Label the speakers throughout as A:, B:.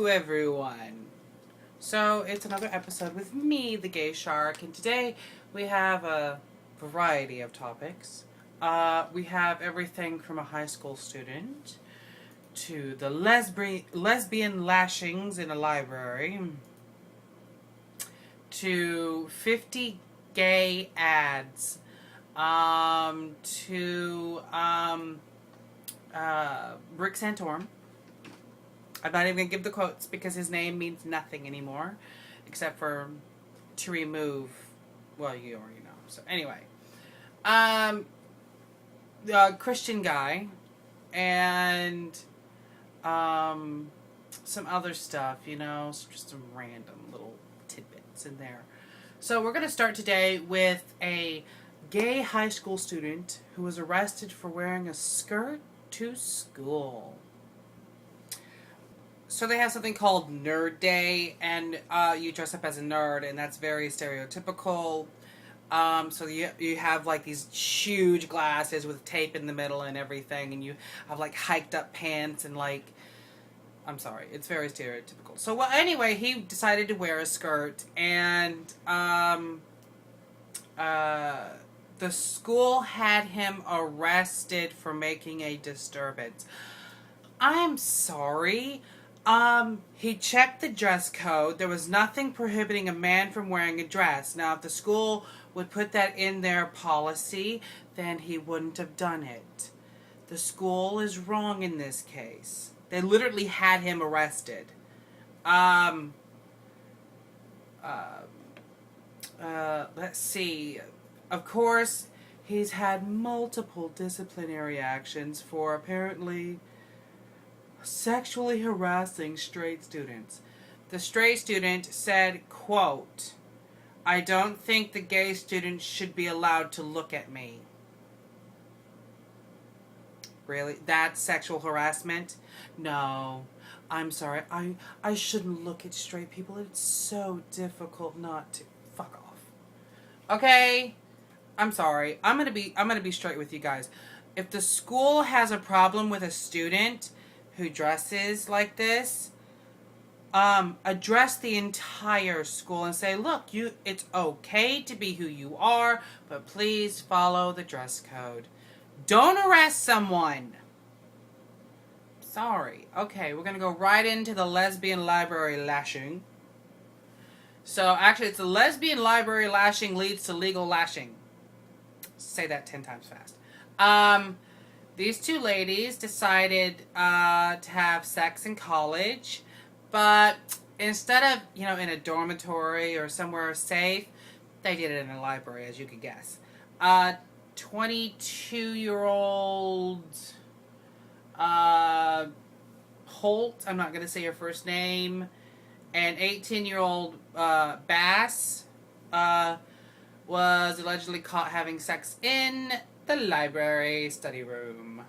A: everyone. So it's another episode with me, the Gay Shark, and today we have a variety of topics. We have everything from a high school student to the lesbian lashings in a library to 50 gay ads to Rick Santorum. I'm not even going to give the quotes because his name means nothing anymore except for to remove, well, you already know. So anyway, the Christian guy and some other stuff, just some random little tidbits in there. So we're going to start today with a gay high school student who was arrested for wearing a skirt to school. So they have something called Nerd Day, and you dress up as a nerd, and that's very stereotypical. So you have like these huge glasses with tape in the middle and everything, and you have like hiked up pants and like, I'm sorry, it's very stereotypical. So well, anyway, he decided to wear a skirt, and the school had him arrested for making a disturbance. I'm sorry. He checked the dress code. There was nothing prohibiting a man from wearing a dress. Now, if the school would put that in their policy, then he wouldn't have done it. The school is wrong in this case. They literally had him arrested. Let's see. Of course, he's had multiple disciplinary actions for apparently sexually harassing straight students. The straight student said, quote, "I don't think the gay student should be allowed to look at me." Really? That's sexual harassment? No. I'm sorry. I shouldn't look at straight people. It's so difficult not to. Fuck off. Okay? I'm sorry. I'm gonna be straight with you guys. If the school has a problem with a student who dresses like this, address the entire school and say, look, it's okay to be who you are, but please follow the dress code. Don't arrest someone. Sorry. Okay, we're going to go right into the lesbian library lashing. So, actually, it's the lesbian library lashing leads to legal lashing. Say that 10 times fast. These two ladies decided to have sex in college, but instead of, in a dormitory or somewhere safe, they did it in a library, as you could guess. 22-year-old Holt, I'm not going to say her first name, and 18-year-old Bass was allegedly caught having sex in the library study room.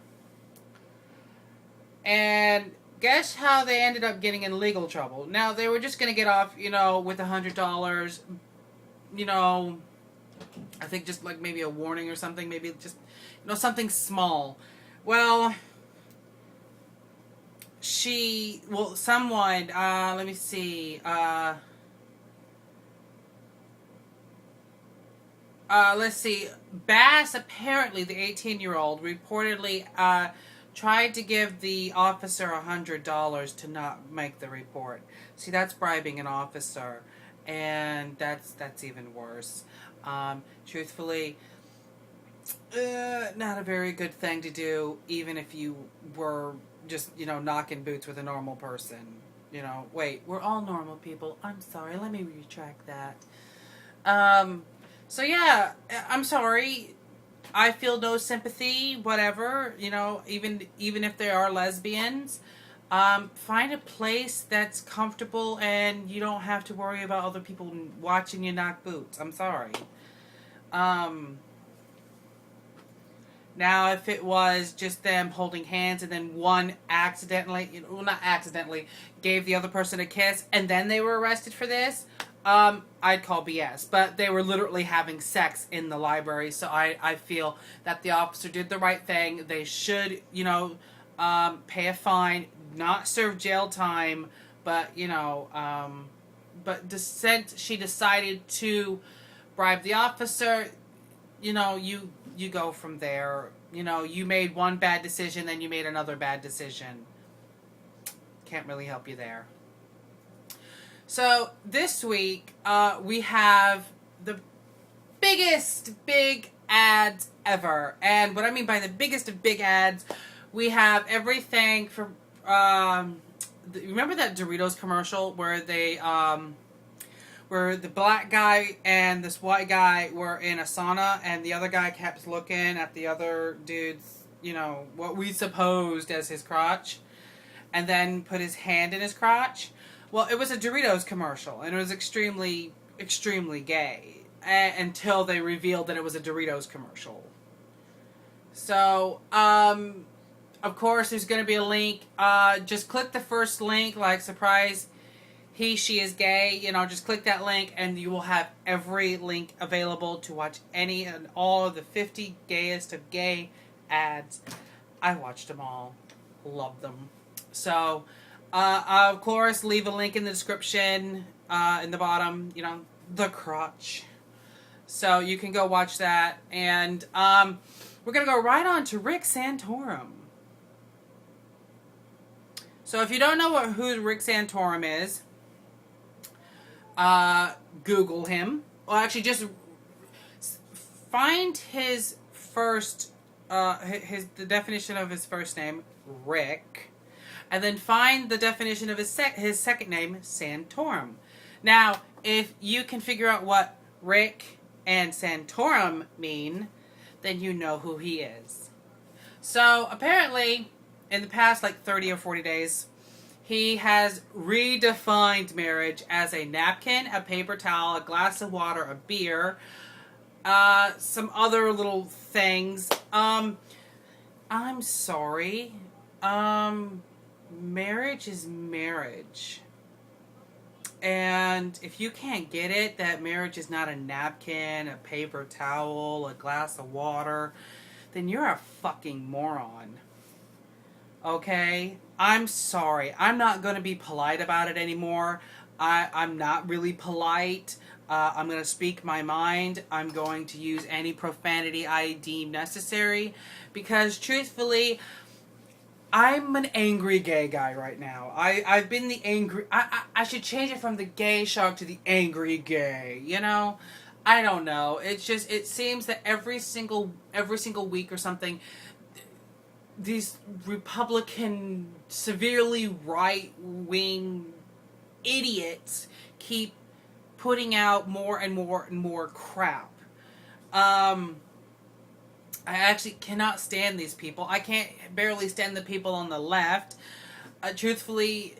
A: And guess how they ended up getting in legal trouble? Now, they were just going to get off, with $100, I think just like maybe a warning or something, maybe just, something small. Well, someone, let me see, let's see. Bass, apparently, the 18-year-old, reportedly tried to give the officer $100 to not make the report. See, that's bribing an officer, and that's even worse. Truthfully, not a very good thing to do, even if you were just, knocking boots with a normal person. Wait, we're all normal people. I'm sorry, let me retract that. So yeah, I'm sorry. I feel no sympathy, whatever, even if they are lesbians. Find a place that's comfortable and you don't have to worry about other people watching you knock boots. I'm sorry. Now, if it was just them holding hands and then one accidentally, not accidentally, gave the other person a kiss and then they were arrested for this, I'd call BS. But they were literally having sex in the library, so I feel that the officer did the right thing. They should, pay a fine, not serve jail time, But, since she decided to bribe the officer, you go from there. You made one bad decision, then you made another bad decision. Can't really help you there. So this week, we have the biggest big ads ever. And what I mean by the biggest of big ads, we have everything from, remember that Doritos commercial where where the black guy and this white guy were in a sauna and the other guy kept looking at the other dude's, what we supposed as his crotch, and then put his hand in his crotch? Well, it was a Doritos commercial, and it was extremely, extremely gay until they revealed that it was a Doritos commercial. So, of course, there's going to be a link. Just click the first link, like, surprise, she is gay. Just click that link, and you will have every link available to watch any and all of the 50 gayest of gay ads. I watched them all. Love them. So, of course, leave a link in the description, in the bottom, the crotch. So you can go watch that. And we're going to go right on to Rick Santorum. So if you don't know who Rick Santorum is, Google him. Well, actually, just find his first, the definition of his first name, Rick, and then find the definition of his second name, Santorum. Now, if you can figure out what Rick and Santorum mean, then you know who he is. So, apparently, in the past, 30 or 40 days, he has redefined marriage as a napkin, a paper towel, a glass of water, a beer, some other little things. I'm sorry. Marriage is marriage. And if you can't get it, that marriage is not a napkin, a paper towel, a glass of water, then you're a fucking moron. Okay? I'm sorry. I'm not going to be polite about it anymore. I'm not really polite. I'm going to speak my mind. I'm going to use any profanity I deem necessary. Because, truthfully, I'm an angry gay guy right now. I've been the angry... I should change it from the gay shark to the angry gay, I don't know. It's just... It seems that every single week or something, these Republican, severely right-wing idiots keep putting out more and more and more crap. I actually cannot stand these people. I can't barely stand the people on the left. Truthfully,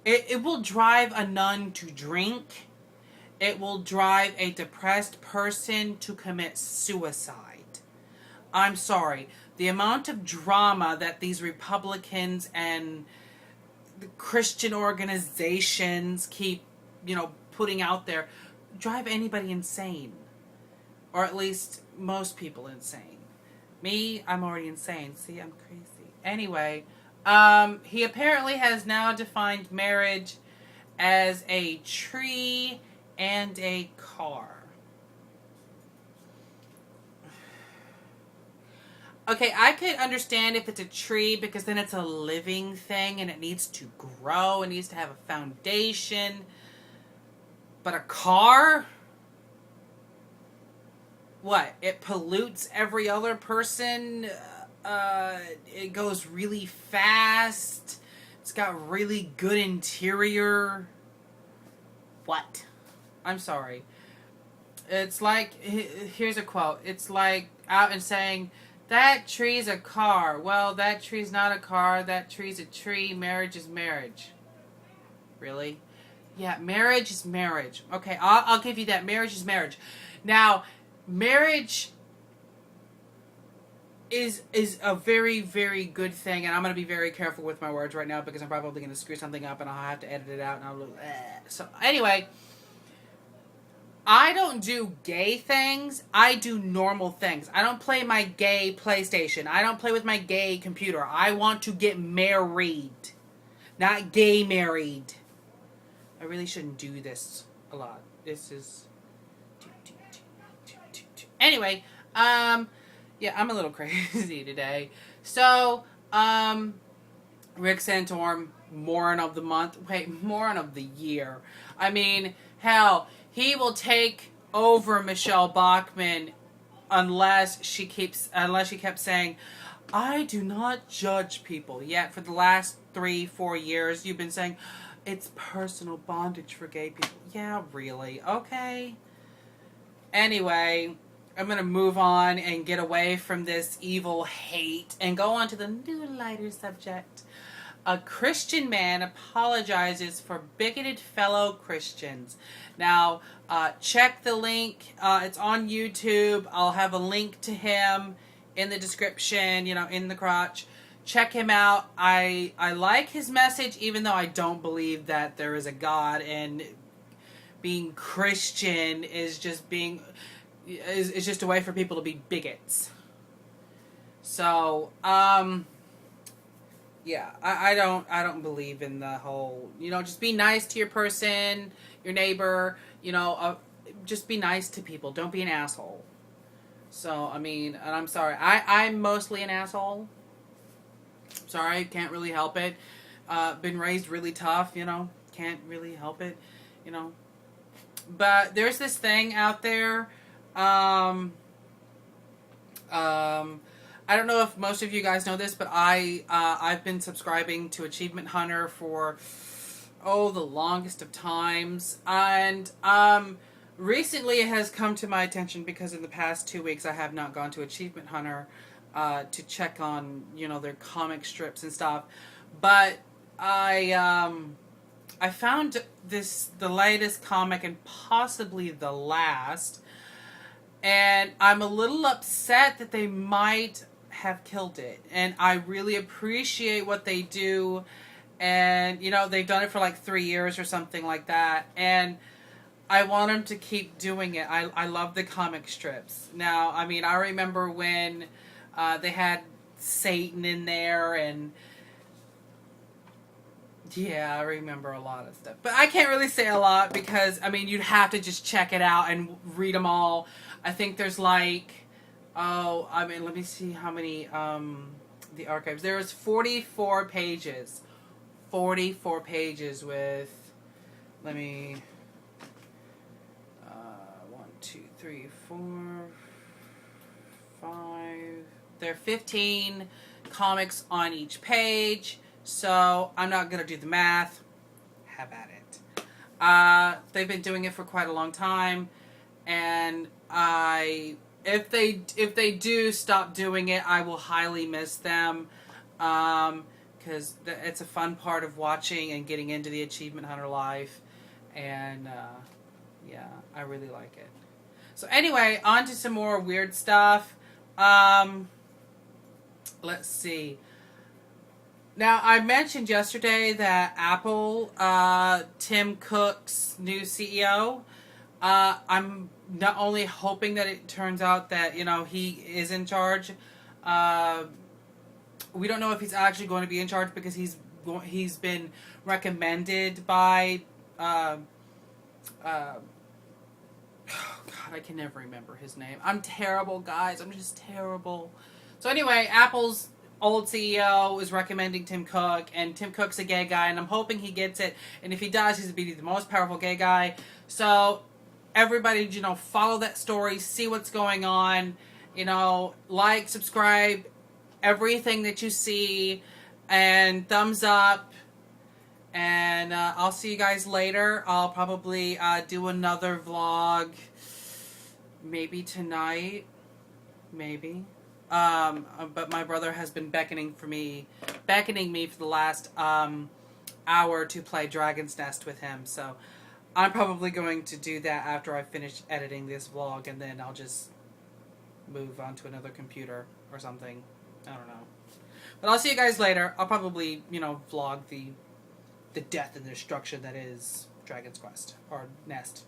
A: it will drive a nun to drink. It will drive a depressed person to commit suicide. I'm sorry. The amount of drama that these Republicans and the Christian organizations keep, putting out there, drive anybody insane. Or at least most people insane. Me, I'm already insane. See, I'm crazy. Anyway, he apparently has now defined marriage as a tree and a car. Okay, I could understand if it's a tree because then it's a living thing and it needs to grow, it needs to have a foundation. But a car? What? It pollutes every other person? It goes really fast? It's got really good interior? What? I'm sorry. It's like, here's a quote. It's like out and saying, that tree's a car. Well, that tree's not a car. That tree's a tree. Marriage is marriage. Really? Yeah, marriage is marriage. Okay, I'll give you that. Marriage is marriage. Now, marriage is a very, very good thing, and I'm going to be very careful with my words right now because I'm probably going to screw something up and I'll have to edit it out. So, anyway, I don't do gay things. I do normal things. I don't play my gay PlayStation. I don't play with my gay computer. I want to get married. not gay married. I really shouldn't do this a lot. This is... Anyway, yeah, I'm a little crazy today. So, Rick Santorum, moron of the month. Wait, moron of the year. I mean, hell, he will take over Michelle Bachmann unless she kept saying, I do not judge people. Yet for the last 3-4 years, you've been saying, it's personal bondage for gay people. Yeah, really? Okay. Anyway, I'm going to move on and get away from this evil hate and go on to the new lighter subject. A Christian man apologizes for bigoted fellow Christians. Now, check the link. It's on YouTube. I'll have a link to him in the description, in the crotch. Check him out. I like his message, even though I don't believe that there is a God, and being Christian is just a way for people to be bigots. So, yeah, I don't believe in the whole, just be nice to your person, your neighbor, just be nice to people. Don't be an asshole. So, I mean, and I'm sorry, I'm mostly an asshole. Sorry, can't really help it. Been raised really tough, can't really help it, But there's this thing out there, I don't know if most of you guys know this, but I've been subscribing to Achievement Hunter for, the longest of times. And recently it has come to my attention because in the past 2 weeks I have not gone to Achievement Hunter to check on, their comic strips and stuff. But I found the latest comic and possibly the last. And I'm a little upset that they might have killed it. And I really appreciate what they do. And, they've done it for like 3 years or something like that. And I want them to keep doing it. I love the comic strips. Now, I mean, I remember when they had Satan in there, and yeah, I remember a lot of stuff. But I can't really say a lot because, I mean, you'd have to just check it out and read them all. I think there's like, let me see how many, the archives. There's 44 pages. 44 pages with, 1, 2, 3, 4, 5. There are 15 comics on each page. So, I'm not going to do the math. Have at it. They've been doing it for quite a long time. And if they do stop doing it, I will highly miss them. Because it's a fun part of watching and getting into the Achievement Hunter life. And, yeah, I really like it. So, anyway, on to some more weird stuff. Let's see. Now, I mentioned yesterday that Apple, Tim Cook's new CEO, I'm not only hoping that it turns out that, he is in charge. We don't know if he's actually going to be in charge because he's been recommended by, oh God, I can never remember his name. I'm terrible, guys. I'm just terrible. So anyway, Apple's old CEO is recommending Tim Cook, and Tim Cook's a gay guy, and I'm hoping he gets it. And if he does, he's going to be the most powerful gay guy. So everybody, follow that story, see what's going on, like, subscribe, everything that you see, and thumbs up. And I'll see you guys later. I'll probably do another vlog, maybe tonight, maybe. But my brother has been beckoning me for the last hour to play Dragon's Nest with him. So I'm probably going to do that after I finish editing this vlog, and then I'll just move on to another computer or something. I don't know. But I'll see you guys later. I'll probably, vlog the death and destruction that is Dragon's Quest, or Nest.